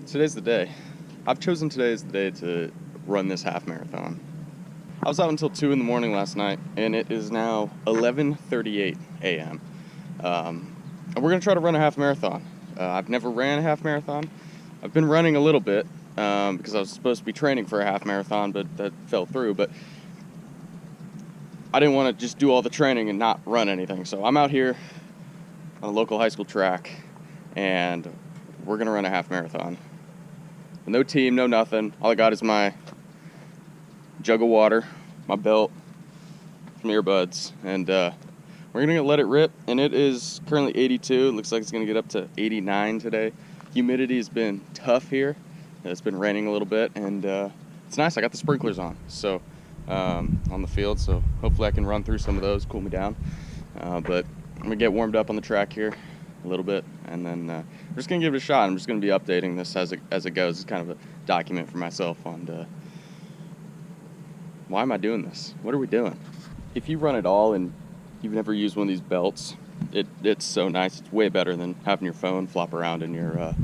Today's the day. I've chosen today as the day to run this half marathon. I was out until 2 in the morning last night, and it is now 11:38 a.m. And we're going to try to run a half marathon. I've never ran a half marathon. I've been running a little bit because I was supposed to be training for a half marathon, but that fell through. But I didn't want to just do all the training and not run anything. So I'm out here on a local high school track, and we're going to run a half marathon. No team, no nothing. All I got is my jug of water, my belt, some earbuds, and we're gonna let it rip. And it is currently 82. It looks like it's gonna get up to 89 today. Humidity has been tough here. It's been raining a little bit, and it's nice. I got the sprinklers on, so on the field, so hopefully I can run through some of those, cool me down. But I'm gonna get warmed up on the track here a little bit, and then I'm just gonna give it a shot. I'm just gonna be updating this as it goes. It's kind of a document for myself on why am I doing this? What are we doing? If you run at all and you've never used one of these belts, it's so nice. It's way better than having your phone flop around in your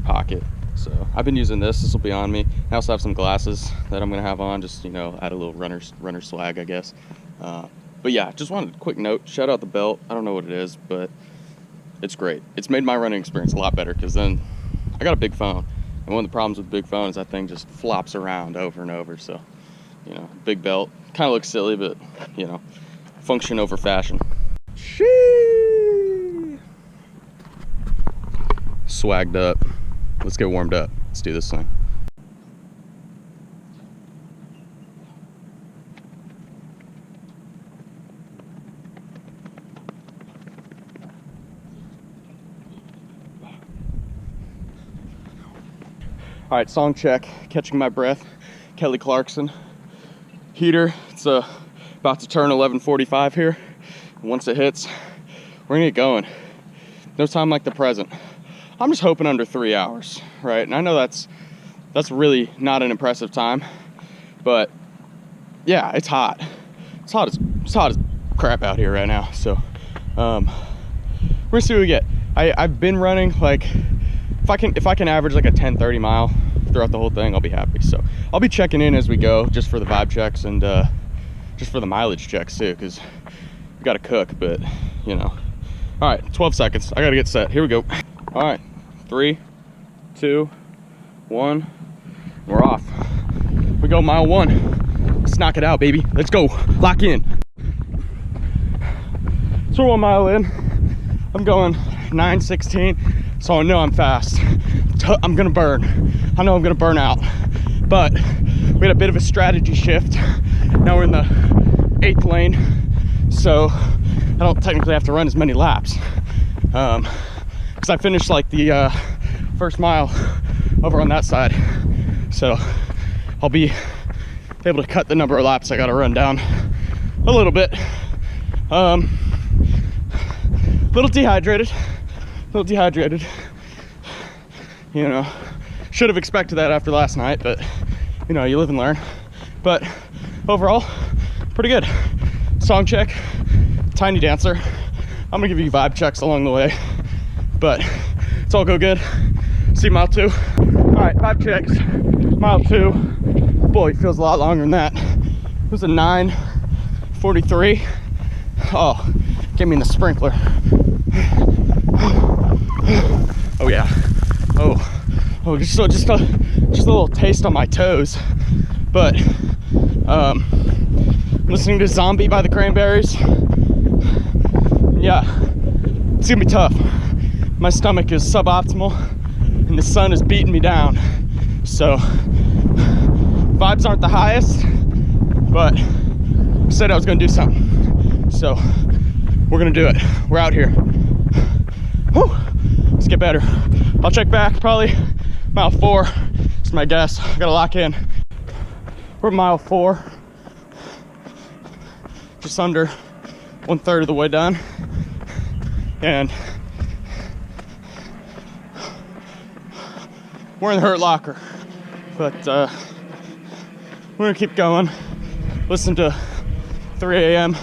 pocket. So I've been using this. This will be on me. I also have some glasses that I'm gonna have on, just add a little runner swag, I guess. But yeah, just wanted a quick note. Shout out the belt. I don't know what it is, but it's great. It's made my running experience a lot better, because then I got a big phone. And one of the problems with big phones, that thing just flops around over and over. So, big belt. Kind of looks silly, but, function over fashion. Sheesh. Swagged up. Let's get warmed up. Let's do this thing. All right, song check, Catching My Breath, Kelly Clarkson. Heater, it's about to turn 11:45 here. Once it hits, we're gonna get going. No time like the present. I'm just hoping under 3 hours, right? And I know that's really not an impressive time, but yeah, it's hot. It's hot as crap out here right now. So we're gonna see what we get. I've been running, like, if I can average like a 10-30 mile throughout the whole thing, I'll be happy. So I'll be checking in as we go, just for the vibe checks and just for the mileage checks too, because we gotta cook. But all right, 12 seconds. I gotta get set. Here we go. All right, 3, 2, 1. We're off. We go mile 1. Let's knock it out, baby. Let's go. Lock in. So we're 1 mile in. I'm going 9:16. So I know I'm fast. I'm gonna burn. I know I'm gonna burn out. But we had a bit of a strategy shift. Now we're in the 8th lane, so I don't technically have to run as many laps. Because I finished like the first mile over on that side. So I'll be able to cut the number of laps I gotta run down a little bit. Little dehydrated. Should have expected that after last night, but you live and learn. But overall, pretty good. Song check, Tiny Dancer. I'm gonna give you vibe checks along the way, but it's all go good. See mile 2. All right, vibe checks. Mile 2. Boy, it feels a lot longer than that. It was a 9:43. Oh, give me the sprinkler. Oh yeah. Oh, just a little taste on my toes. But listening to Zombie by the Cranberries. Yeah, it's gonna be tough. My stomach is suboptimal, and the sun is beating me down. So vibes aren't the highest, but I said I was gonna do something. So we're gonna do it. We're out here. Whew. Let's get better. I'll check back probably mile 4. It's my guess. I gotta lock in. We're at mile 4. Just under 1/3 of the way done. And we're in the Hurt Locker. But we're gonna keep going. Listen to 3 a.m.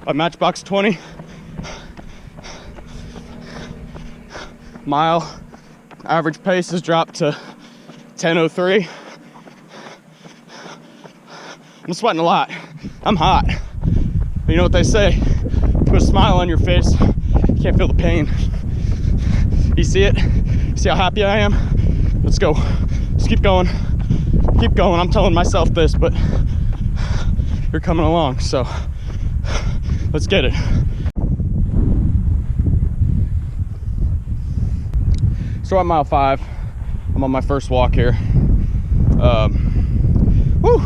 by Matchbox 20. Mile Average pace has dropped to 10:03. I'm sweating a lot. I'm hot. But you know what they say? Put a smile on your face. You can't feel the pain. You see it? See how happy I am? Let's go. Let's keep going. Keep going. I'm telling myself this, but you're coming along, so let's get it. So at mile 5, I'm on my first walk here. Woo!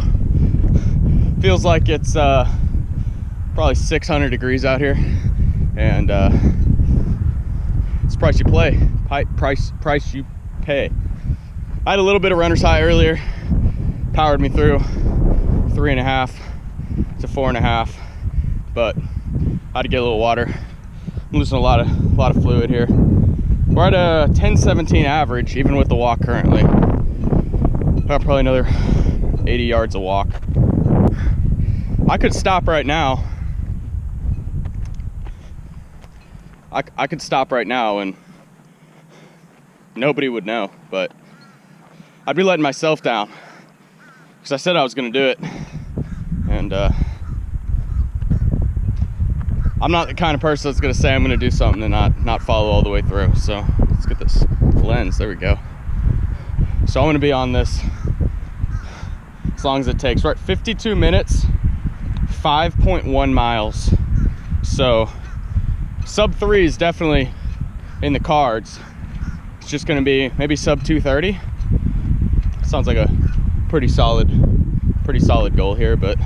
Feels like it's probably 600 degrees out here, and it's price you play. Price you pay. I had a little bit of runner's high earlier, powered me through 3.5 to 4.5, but I had to get a little water. I'm losing a lot of fluid here. We're at a 10:17 average, even with the walk currently. Got probably another 80 yards of walk. I could stop right now. I could stop right now and nobody would know, but I'd be letting myself down because I said I was going to do it, and I'm not the kind of person that's going to say I'm going to do something and not follow all the way through. So let's get this lens. There we go. So I'm going to be on this as long as it takes. We're at 52 minutes, 5.1 miles. So sub 3 is definitely in the cards. It's just going to be maybe sub 2:30. Sounds like a pretty solid goal here, but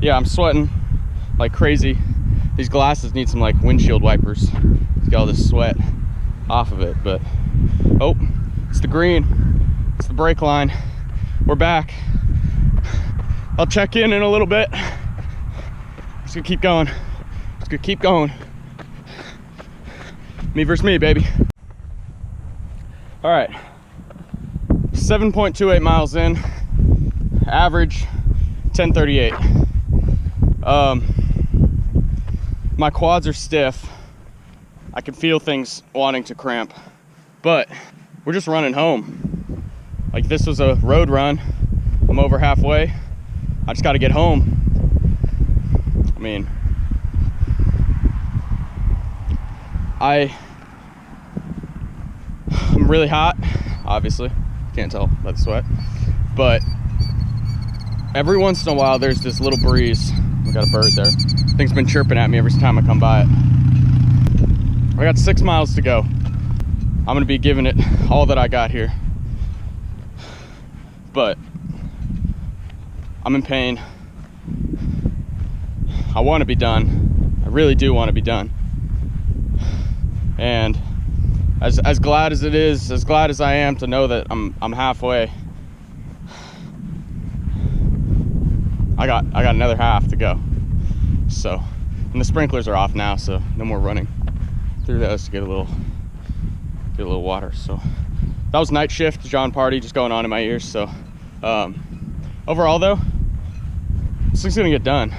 yeah, I'm sweating like crazy. These glasses need some like windshield wipers to get all this sweat off of it. But oh, it's the green, it's the brake line. We're back. I'll check in a little bit. Just gonna keep going. Just gonna keep going. Me versus me, baby. All right, 7.28 miles in, average 10:38. My quads are stiff. I can feel things wanting to cramp, but we're just running home. Like, this was a road run. I'm over halfway. I just got to get home. I mean, I'm really hot, obviously. Can't tell by the sweat. But every once in a while, there's this little breeze. We got a bird there. Thing's been chirping at me every time I come by it. I got 6 miles to go. I'm gonna be giving it all that I got here. But I'm in pain. I want to be done. I really do want to be done. And as glad as it is, as glad as I am to know that I'm halfway, I got another half to go. So, and the sprinklers are off now, so no more running through those to get a little water. So that was night shift John Party just going on in my ears. So overall though, this thing's gonna get done.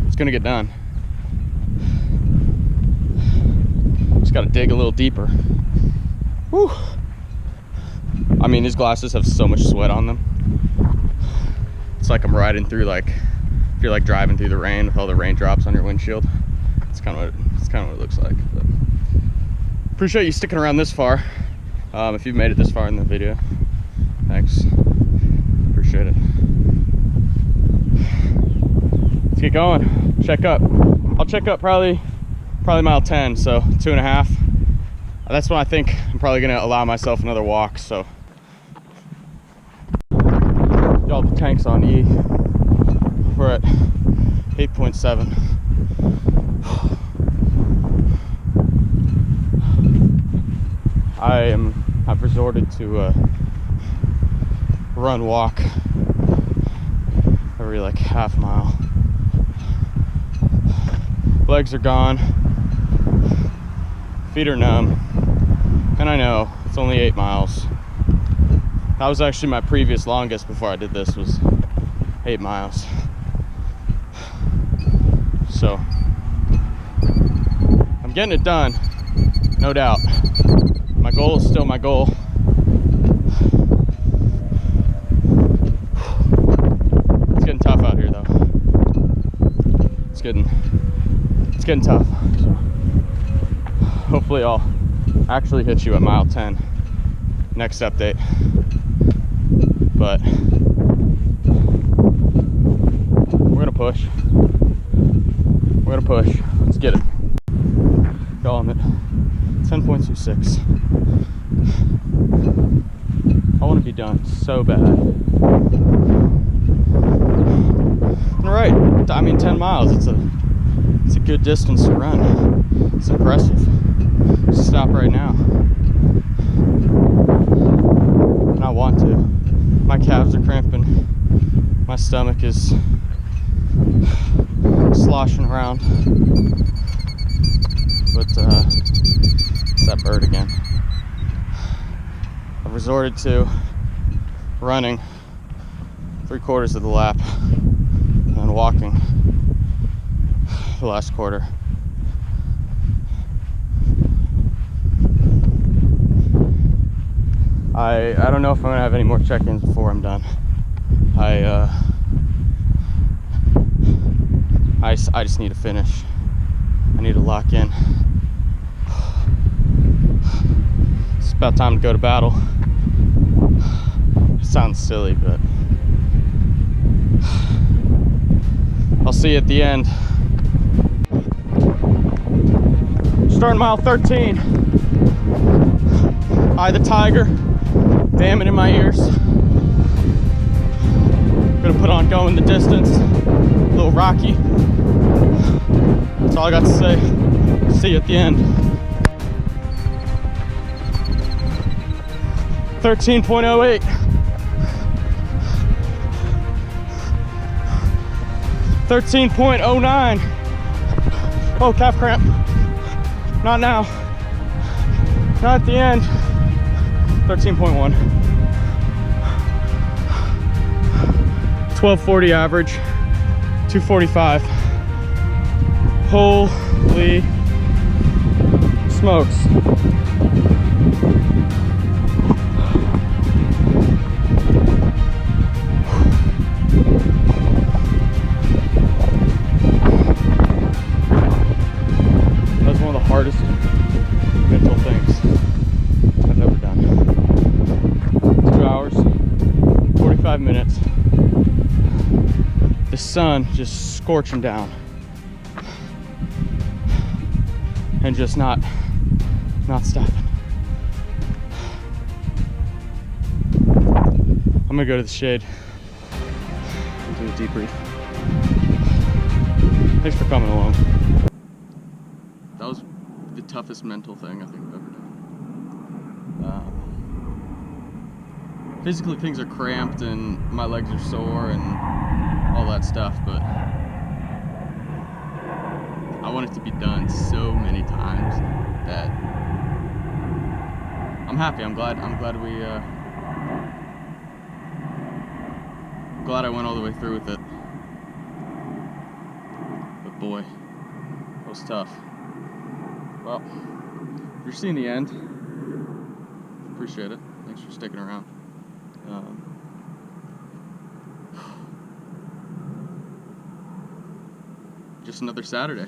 It's gonna get done. Just gotta dig a little deeper. Whew. I mean, these glasses have so much sweat on them. It's like I'm riding through, like, if you're like driving through the rain with all the raindrops on your windshield. It's kind of what it looks like. But appreciate you sticking around this far. If you've made it this far in the video, thanks. Appreciate it. Let's get going. Check up. I'll check up probably mile 10, so 2.5. That's when I think I'm probably gonna allow myself another walk. So y'all, the tank's on E. We're at 8.7. I've resorted to run walk every like half mile. Legs are gone, feet are numb, and I know it's only 8 miles. That was actually my previous longest before I did this, was 8 miles. So I'm getting it done. no doubt. My goal is still my goal. It's getting tough out here though. It's getting tough. So hopefully I'll actually hit you at mile 10 next update. But we're gonna push. We're gonna push. Let's get it. Y'all, I'm at 10.26. I want to be done so bad. All right. I mean, 10 miles. It's a good distance to run. It's impressive. Let's stop right now. And I want to. My calves are cramping. My stomach is sloshing around. But it's that bird again. I've resorted to running 3/4 of the lap and walking the last quarter. I don't know if I'm gonna have any more check-ins before I'm done. I just need to finish. I need to lock in. It's about time to go to battle. It sounds silly, but I'll see you at the end. Starting mile 13. Eye the tiger. Damn it in my ears. Gonna put on Going the Distance. A little rocky. That's all I got to say. See you at the end. 13.08. 13.09. Oh, calf cramp. Not now. Not at the end. 13.1. 1240 average. 245. Holy smokes. That was one of the hardest mental things I've ever done. 2 hours, 45 minutes. The sun just scorching down. And just not stopping. I'm gonna go to the shade and do a debrief. Thanks for coming along. That was the toughest mental thing I think I've ever done. Physically things are cramped and my legs are sore and all that stuff, but I want it to be done so many times that I'm happy. I'm glad we glad I went all the way through with it. But boy, it was tough. Well, if you're seeing the end, appreciate it. Thanks for sticking around. Just another Saturday.